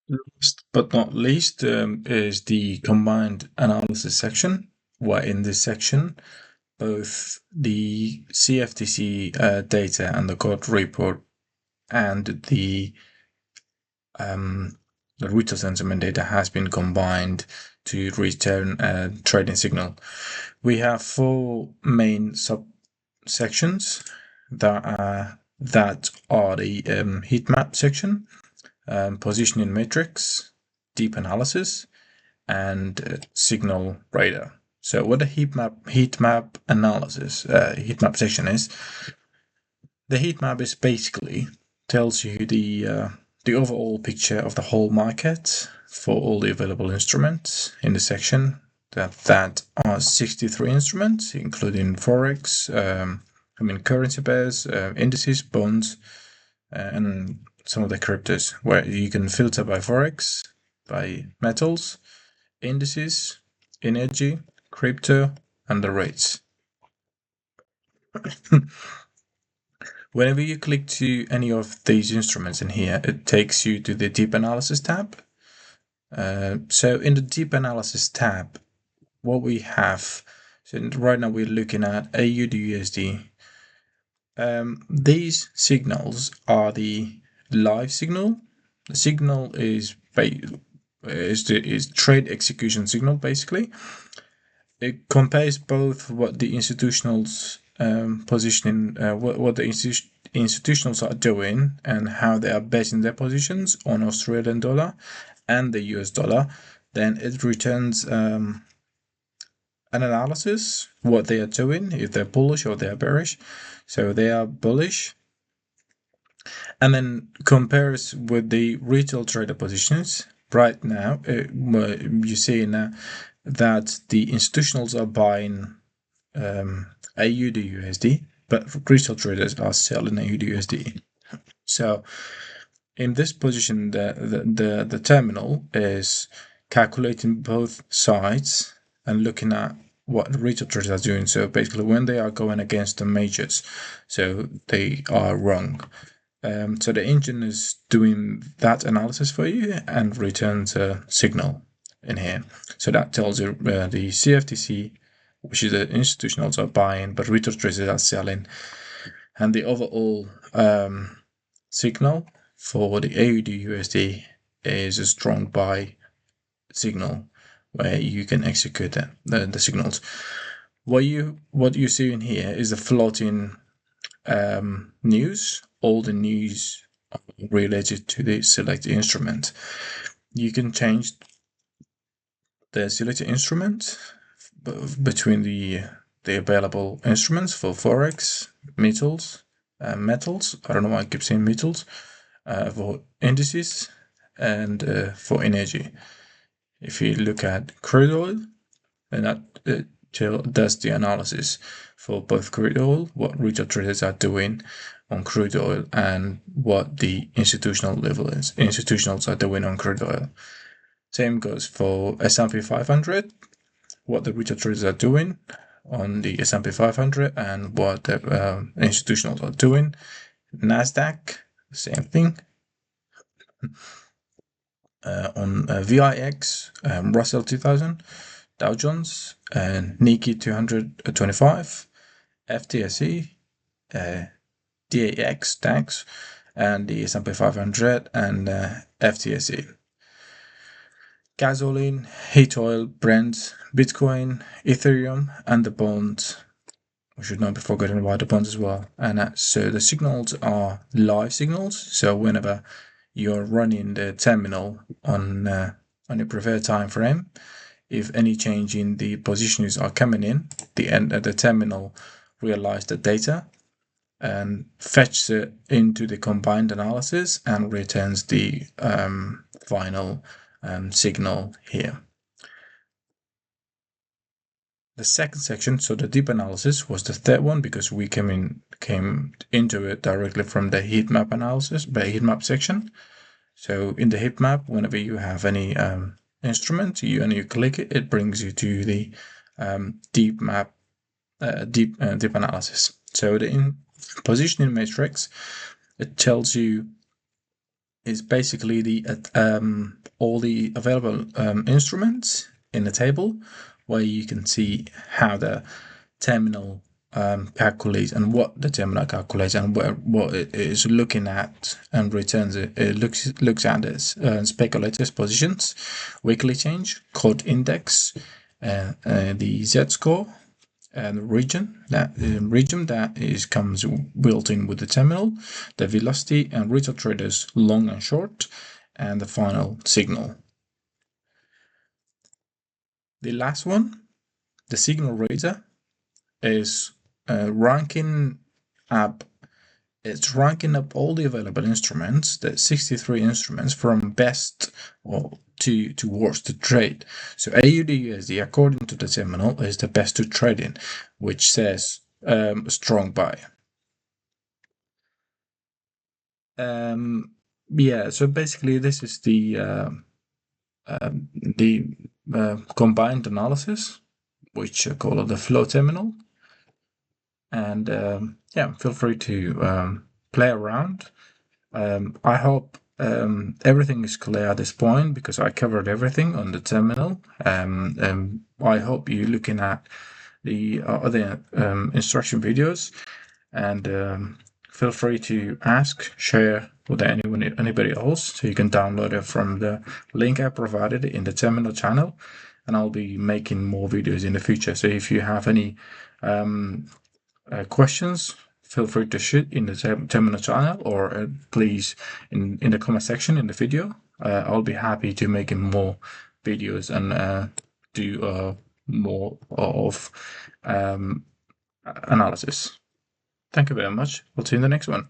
Last but not least is the combined analysis section, where in this section, both the CFTC data and the court report and the retail sentiment data has been combined to return a trading signal. We have four main subsections that are the heat map section, positioning matrix, deep analysis, and signal radar. So what the heat map analysis heat map section is, the heat map is basically tells you the overall picture of the whole market for all the available instruments in the section. That are 63 instruments, including forex, currency pairs, indices, bonds, and some of the cryptos, where you can filter by forex, by metals, indices, energy, crypto, and the rates. Whenever you click to any of these instruments in here, it takes you to the deep analysis tab. So in the deep analysis tab, what we have, so right now we're looking at AUD/USD. These signals are the live signal. The signal is trade execution signal, basically. It compares both what the institutionals positioning, what the institutionals are doing and how they are basing their positions on Australian dollar and the US dollar. Then it returns an analysis, what they are doing, if they're bullish or they're bearish. So they are bullish, and then compares with the retail trader positions. Right now, you see now that the institutionals are buying AUD/USD, but retail traders are selling AUD/USD. So in this position, the terminal is calculating both sides and looking at what retail traders are doing. So basically, when they are going against the majors, so they are wrong. So the engine is doing that analysis for you and returns a signal in here. So that tells you the CFTC, which is the institutionals are buying, but retail traders are selling, and the overall signal for the AUD/USD is a strong buy signal where you can execute the signals. What you see in here is the floating news. All the news related to the selected instrument. You can change the selected instrument between the available instruments for forex, metals. I don't know why I keep saying metals. For indices and for energy. If you look at crude oil, then that does the analysis for both crude oil, what retail traders are doing on crude oil, and what the institutionals are doing on crude oil. Same goes for S&P 500, what the retail traders are doing on the S&P 500 and what the institutionals are doing. Nasdaq, same thing. On VIX, Russell 2000, Dow Jones, and Nikkei 225, FTSE, DAX, DAX, and the S&P 500 and FTSE. Gasoline, heat oil, Brent, Bitcoin, Ethereum, and the bonds. We should not be forgetting about the bonds as well. And so the signals are live signals. So whenever you're running the terminal on your preferred time frame, if any change in the positions are coming in, the terminal realizes the data and fetches it into the combined analysis and returns the final signal here. The second section, so the deep analysis, was the third one because we came into it directly from the heat map analysis, by heat map section. So in the heat map, whenever you have any instrument, you click it, it brings you to the deep analysis. So the positioning matrix, it tells you is basically the all the available instruments in the table, where you can see how the terminal calculates and what the terminal calculates and what it is looking at and returns. It looks at its speculators positions, weekly change, code index, the Z score, and region that comes built in with the terminal, the velocity and retail traders long and short, and the final signal. The last one, the signal raiser, is ranking up. It's ranking up all the available instruments, the 63 instruments, from best to worst to trade. So AUDUSD, according to the terminal, is the best to trade in, which says strong buy. Yeah, so basically this is the combined analysis, which I call it the flow terminal. And yeah, feel free to play around. I hope everything is clear at this point, because I covered everything on the terminal. I hope you're looking at the other instruction videos, and feel free to ask, share with anybody else, so you can download it from the link I provided in the terminal channel, and I'll be making more videos in the future. So if you have any questions, feel free to shoot in the terminal channel, or please in the comment section in the video. I'll be happy to make more videos and do more of analysis. Thank you very much. We'll see you in the next one.